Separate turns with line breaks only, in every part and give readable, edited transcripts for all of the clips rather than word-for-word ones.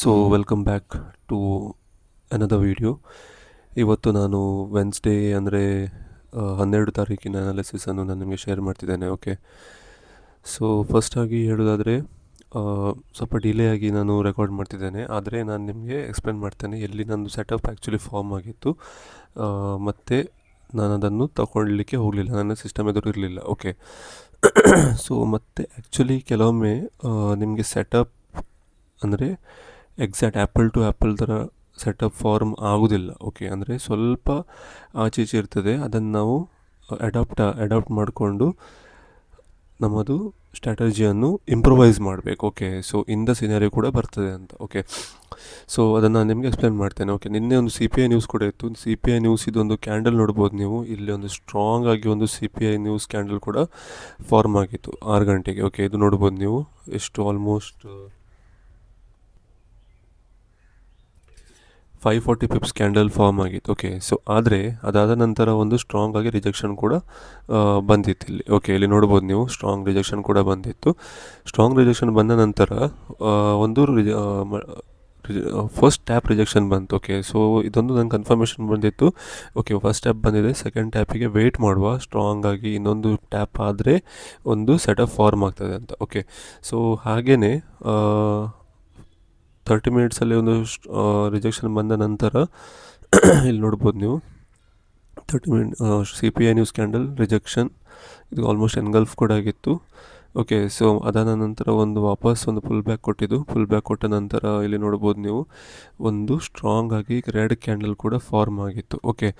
So welcome back to another video. ಇವತ್ತು ನಾನು Wednesday ಅಂದರೆ 12 ತಾರೀಕಿನ ಅನಾಲಿಸಿಸನ್ನು ನಾನು ನಿಮಗೆ ಶೇರ್ ಮಾಡ್ತಿದ್ದೇನೆ. ಓಕೆ, ಸೊ ಫಸ್ಟಾಗಿ ಹೇಳೋದಾದರೆ ಸ್ವಲ್ಪ ಡಿಲೇ ಆಗಿ ನಾನು ರೆಕಾರ್ಡ್ ಮಾಡ್ತಿದ್ದೇನೆ, ಆದರೆ ನಾನು ನಿಮಗೆ ಎಕ್ಸ್ಪ್ಲೇನ್ ಮಾಡ್ತೇನೆ ಎಲ್ಲಿ ನಂದು ಸೆಟಪ್ ಆ್ಯಕ್ಚುಲಿ ಫಾರ್ಮ್ ಆಗಿತ್ತು ಮತ್ತು ನಾನು ಅದನ್ನು ತಗೊಳ್ಳಿಕ್ಕೆ ಹೋಗಲಿಲ್ಲ, ನನ್ನ ಸಿಸ್ಟಮ್ ಎದುರು ಇರಲಿಲ್ಲ. ಓಕೆ, ಸೊ ಮತ್ತು ಆ್ಯಕ್ಚುಲಿ ಕೆಲವೊಮ್ಮೆ ನಿಮಗೆ ಸೆಟಪ್ ಅಂದರೆ ಎಕ್ಸಾಕ್ಟ್ ಆ್ಯಪಲ್ ಟು ಆ್ಯಪಲ್ ಥರ ಸೆಟಪ್ ಫಾರ್ಮ್ ಆಗೋದಿಲ್ಲ. ಓಕೆ, ಅಂದರೆ ಸ್ವಲ್ಪ ಆಚೆ ಈಚೆ ಇರ್ತದೆ, ಅದನ್ನು ನಾವು ಅಡಾಪ್ಟ್ ಮಾಡಿಕೊಂಡು ನಮ್ಮದು ಸ್ಟ್ರಾಟಜಿಯನ್ನು ಇಂಪ್ರೂವೈಸ್ ಮಾಡಬೇಕು. Okay, so in the scenario ಕೂಡ ಬರ್ತದೆ ಅಂತ. ಓಕೆ, ಸೊ ಅದನ್ನು ನಾನು ನಿಮಗೆ ಎಕ್ಸ್ಪ್ಲೇನ್ ಮಾಡ್ತೇನೆ. ಓಕೆ, ನಿನ್ನೆ ಒಂದು CPI ನ್ಯೂಸ್ ಕೂಡ ಇತ್ತು. CPI ನ್ಯೂಸ್ ಇದೊಂದು ಕ್ಯಾಂಡಲ್ ನೋಡ್ಬೋದು ನೀವು. ಇಲ್ಲಿ ಒಂದು ಸ್ಟ್ರಾಂಗ್ ಆಗಿ ಒಂದು CPI ನ್ಯೂಸ್ ಕ್ಯಾಂಡಲ್ ಕೂಡ ಫಾರ್ಮ್ ಆಗಿತ್ತು 6 ಗಂಟೆಗೆ. ಓಕೆ, ಇದು ನೋಡ್ಬೋದು ನೀವು, ಎಷ್ಟು ಆಲ್ಮೋಸ್ಟ್ 540 ಪಿಪ್ಸ್ ಕ್ಯಾಂಡಲ್ ಫಾರ್ಮ್ ಆಗಿತ್ತು. ಓಕೆ, ಸೊ ಆದರೆ ಅದಾದ ನಂತರ ಒಂದು ಸ್ಟ್ರಾಂಗ್ ಆಗಿ ರಿಜೆಕ್ಷನ್ ಕೂಡ ಬಂದಿತ್ತು ಇಲ್ಲಿ. ಓಕೆ, ಇಲ್ಲಿ ನೋಡ್ಬೋದು ನೀವು, ಸ್ಟ್ರಾಂಗ್ ರಿಜೆಕ್ಷನ್ ಕೂಡ ಬಂದಿತ್ತು. ಸ್ಟ್ರಾಂಗ್ ರಿಜೆಕ್ಷನ್ ಬಂದ ನಂತರ ಒಂದು ಫಸ್ಟ್ ಟ್ಯಾಪ್ ರಿಜೆಕ್ಷನ್ ಬಂತು. ಓಕೆ, ಸೊ ಇದೊಂದು ನಂಗೆ ಕನ್ಫರ್ಮೇಷನ್ ಬಂದಿತ್ತು. ಓಕೆ, ಫಸ್ಟ್ ಟ್ಯಾಪ್ ಬಂದಿದೆ, ಸೆಕೆಂಡ್ ಟ್ಯಾಪಿಗೆ ವೆಯ್ಟ್ ಮಾಡುವ, ಸ್ಟ್ರಾಂಗ್ ಆಗಿ ಇನ್ನೊಂದು ಟ್ಯಾಪ್ ಆದರೆ ಒಂದು ಸೆಟಪ್ ಫಾರ್ಮ್ ಆಗ್ತದೆ ಅಂತ. ಓಕೆ, ಸೊ ಹಾಗೆಯೇ 30 ಮಿನಿಟ್ಸಲ್ಲಿ ಒಂದು ರಿಜೆಕ್ಷನ್ ಬಂದ ನಂತರ ಇಲ್ಲಿ ನೋಡ್ಬೋದು ನೀವು 30 minute CPI news candle rejection, ಇದು ಆಲ್ಮೋಸ್ಟ್ ಎನ್ಗಲ್ಫ್ ಕೂಡ ಆಗಿತ್ತು. ಓಕೆ, ಸೊ ಅದಾದ ನಂತರ ವಾಪಸ್ ಒಂದು ಫುಲ್ ಬ್ಯಾಕ್ ಕೊಟ್ಟಿದ್ದು. ಫುಲ್ ಬ್ಯಾಕ್ ಕೊಟ್ಟ ನಂತರ ಇಲ್ಲಿ ನೋಡ್ಬೋದು ನೀವು ಒಂದು ಸ್ಟ್ರಾಂಗ್ ಆಗಿ ರೆಡ್ ಕ್ಯಾಂಡಲ್ ಕೂಡ ಫಾರ್ಮ್ ಆಗಿತ್ತು. Okay,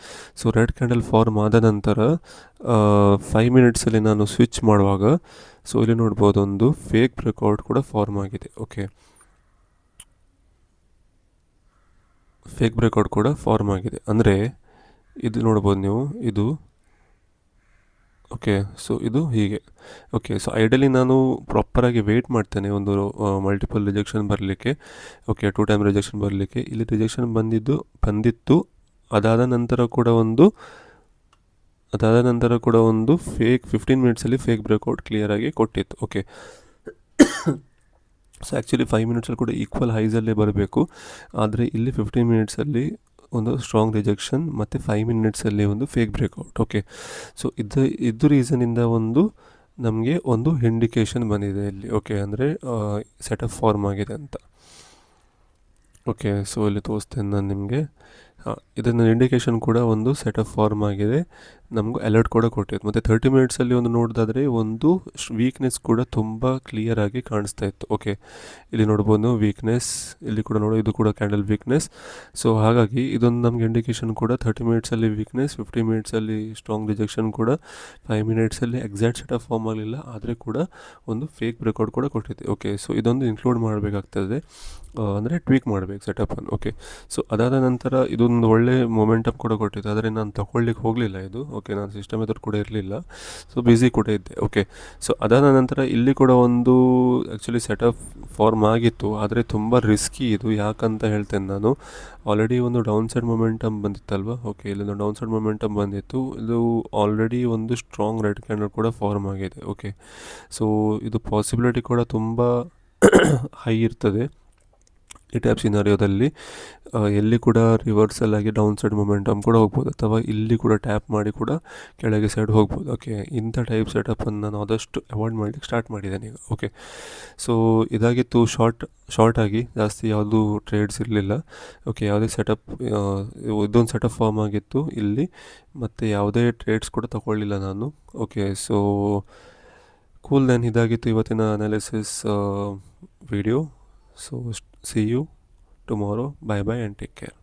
so red candle form ಆದ ನಂತರ 5 ಮಿನಿಟ್ಸಲ್ಲಿ ನಾನು ಸ್ವಿಚ್ ಮಾಡುವಾಗ ಸೊ ಇಲ್ಲಿ ನೋಡ್ಬೋದು ಒಂದು ಫೇಕ್ ಬ್ರೇಕ್ಔಟ್ ಕೂಡ ಫಾರ್ಮ್ ಆಗಿದೆ. ಓಕೆ, ಫೇಕ್ ಬ್ರೇಕ್ಔಟ್ ಕೂಡ ಫಾರ್ಮ್ ಆಗಿದೆ, ಅಂದರೆ ಇದು ನೋಡ್ಬೋದು ನೀವು, ಇದು ಓಕೆ, ಸೊ ಇದು ಹೀಗೆ. ಓಕೆ, ಸೊ ಐಡಲಿ ನಾನು ಪ್ರಾಪರಾಗಿ ವೆಯ್ಟ್ ಮಾಡ್ತೇನೆ ಒಂದು ಮಲ್ಟಿಪಲ್ ರಿಜೆಕ್ಷನ್ ಬರಲಿಕ್ಕೆ. ಓಕೆ, 2 ಟೈಮ್ ರಿಜೆಕ್ಷನ್ ಬರಲಿಕ್ಕೆ. ಇಲ್ಲಿ ರಿಜೆಕ್ಷನ್ ಬಂದಿತ್ತು. ಅದಾದ ನಂತರ ಕೂಡ ಒಂದು ಫೇಕ್ 15 ಮಿನಿಟ್ಸಲ್ಲಿ ಫೇಕ್ ಬ್ರೇಕ್ಔಟ್ ಕ್ಲಿಯರಾಗಿ ಕೊಟ್ಟಿತ್ತು. ಓಕೆ, ಸೊ ಆ್ಯಕ್ಚುಲಿ 5 ಮಿನಿಟ್ಸಲ್ಲಿ ಕೂಡ ಈಕ್ವಲ್ ಹೈಸಲ್ಲೇ ಬರಬೇಕು, ಆದರೆ ಇಲ್ಲಿ 15 ಮಿನಿಟ್ಸಲ್ಲಿ ಒಂದು ಸ್ಟ್ರಾಂಗ್ ರಿಜೆಕ್ಷನ್ ಮತ್ತು 5 ಮಿನಿಟ್ಸಲ್ಲಿ ಒಂದು ಫೇಕ್ ಬ್ರೇಕ್ಔಟ್. ಓಕೆ, ಸೊ ಇದು ರೀಸನಿಂದ ನಮಗೆ ಒಂದು ಇಂಡಿಕೇಷನ್ ಬಂದಿದೆ ಇಲ್ಲಿ. ಓಕೆ, ಅಂದರೆ ಸೆಟಪ್ ಫಾರ್ಮ್ ಆಗಿದೆ ಅಂತ. ಓಕೆ, ಸೊ ಇಲ್ಲಿ ತೋರಿಸ್ತೇನೆ ನಾನು ನಿಮಗೆ. ಇದನ್ನು ಇಂಡಿಕೇಷನ್ ಕೂಡ ಒಂದು ಸೆಟಪ್ ಫಾರ್ಮ್ ಆಗಿದೆ, ನಮಗೂ ಅಲರ್ಟ್ ಕೂಡ ಕೊಟ್ಟಿತ್ತು. ಮತ್ತು 30 ಮಿನಿಟ್ಸಲ್ಲಿ ನೋಡಿದಾದರೆ ಒಂದು ವೀಕ್ನೆಸ್ ಕೂಡ ತುಂಬ ಕ್ಲಿಯರಾಗಿ ಕಾಣಿಸ್ತಾ ಇತ್ತು. ಓಕೆ, ಇಲ್ಲಿ ನೋಡ್ಬೋದು ವೀಕ್ನೆಸ್, ಇಲ್ಲಿ ಕೂಡ ಇದು ಕೂಡ ಕ್ಯಾಂಡಲ್ ವೀಕ್ನೆಸ್. ಸೊ ಹಾಗಾಗಿ ಇದೊಂದು ನಮಗೆ ಇಂಡಿಕೇಷನ್ ಕೂಡ 30 ಮಿನಿಟ್ಸಲ್ಲಿ ವೀಕ್ನೆಸ್, 50 ಮಿನಿಟ್ಸಲ್ಲಿ ಸ್ಟ್ರಾಂಗ್ ರಿಜೆಕ್ಷನ್ ಕೂಡ, 5 ಮಿನಿಟ್ಸಲ್ಲಿ ಎಕ್ಸಾಕ್ಟ್ ಸೆಟಪ್ ಫಾರ್ಮ್ ಆಗಲಿಲ್ಲ, ಆದರೆ ಕೂಡ ಒಂದು ಫೇಕ್ ಬ್ರೇಕ್ಔಟ್ ಕೂಡ ಕೊಟ್ಟಿದೆ. ಓಕೆ, ಸೊ ಇದೊಂದು ಇನ್ಕ್ಲೂಡ್ ಮಾಡಬೇಕಾಗ್ತದೆ, ಅಂದರೆ ಟ್ವೀಕ್ ಮಾಡಬೇಕು ಸೆಟಪ್ಪನ್ನು. ಓಕೆ, ಸೊ ಅದಾದ ನಂತರ ಇದೊಂದು ಒಳ್ಳೆ ಮೊಮೆಂಟಮ್ ಕೂಡ ಕೊಟ್ಟಿತ್ತು, ಆದರೆ ನಾನು ತಗೊಳ್ಳಿಕ್ಕೆ ಹೋಗಲಿಲ್ಲ ಇದು. ಓಕೆ, ನಾನು ಸಿಸ್ಟಮ್ ಎದುರು ಕೂಡ ಇರಲಿಲ್ಲ, ಸೊ ಬ್ಯುಸಿ ಕೂಡ ಇದ್ದೆ. ಓಕೆ, ಸೊ ಅದಾದ ನಂತರ ಇಲ್ಲಿ ಕೂಡ ಒಂದು ಆ್ಯಕ್ಚುಲಿ ಸೆಟಪ್ ಫಾರ್ಮ್ ಆಗಿತ್ತು, ಆದರೆ ತುಂಬ ರಿಸ್ಕಿ ಇದು. ಯಾಕಂತ ಹೇಳ್ತೇನೆ ನಾನು, ಆಲ್ರೆಡಿ ಒಂದು ಡೌನ್ ಸೈಡ್ ಮೊಮೆಂಟಮ್ ಬಂದಿತ್ತಲ್ವ. ಓಕೆ, ಇಲ್ಲೊಂದು ಡೌನ್ ಸೈಡ್ ಮೊಮೆಂಟಮ್ ಬಂದಿತ್ತು, ಇದು ಆಲ್ರೆಡಿ ಒಂದು ಸ್ಟ್ರಾಂಗ್ ರೆಡ್ ಕ್ಯಾಂಡಲ್ ಕೂಡ ಫಾರ್ಮ್ ಆಗಿದೆ. ಓಕೆ, ಸೊ ಇದು ಪಾಸಿಬಿಲಿಟಿ ಕೂಡ ತುಂಬ ಹೈ ಇರ್ತದೆ ಈ ಟೈಪ್ ಸಿನಾರಿಯೋದಲ್ಲಿ. ಎಲ್ಲಿ ಕೂಡ ರಿವರ್ಸಲ್ ಆಗಿ ಡೌನ್ ಸೈಡ್ ಮೊಮೆಂಟಮ್ ಕೂಡ ಹೋಗ್ಬೋದು, ಅಥವಾ ಇಲ್ಲಿ ಕೂಡ ಟ್ಯಾಪ್ ಮಾಡಿ ಕೂಡ ಕೆಳಗೆ ಸೈಡ್ ಹೋಗ್ಬೋದು. ಓಕೆ, ಇಂಥ ಟೈಪ್ ಸೆಟಪ್ಪನ್ನು ನಾನು ಆದಷ್ಟು ಅವಾಯ್ಡ್ ಮಾಡಲಿಕ್ಕೆ ಸ್ಟಾರ್ಟ್ ಮಾಡಿದ್ದೇನೆ ಈಗ. ಓಕೆ, ಸೊ ಇದಾಗಿತ್ತು ಶಾರ್ಟಾಗಿ, ಜಾಸ್ತಿ ಯಾವುದು ಟ್ರೇಡ್ಸ್ ಇರಲಿಲ್ಲ. ಓಕೆ, ಯಾವುದೇ ಸೆಟಪ್, ಇದೊಂದು ಸೆಟಪ್ ಫಾರ್ಮ್ ಆಗಿತ್ತು ಇಲ್ಲಿ, ಮತ್ತು ಯಾವುದೇ ಟ್ರೇಡ್ಸ್ ಕೂಡ ತಗೊಳ್ಳಿಲ್ಲ ನಾನು. ಓಕೆ, ಸೊ ಕೂಲ್ ದೆನ್, ಇದಾಗಿತ್ತು ಇವತ್ತಿನ analysis video. So see you tomorrow. Bye bye and take care.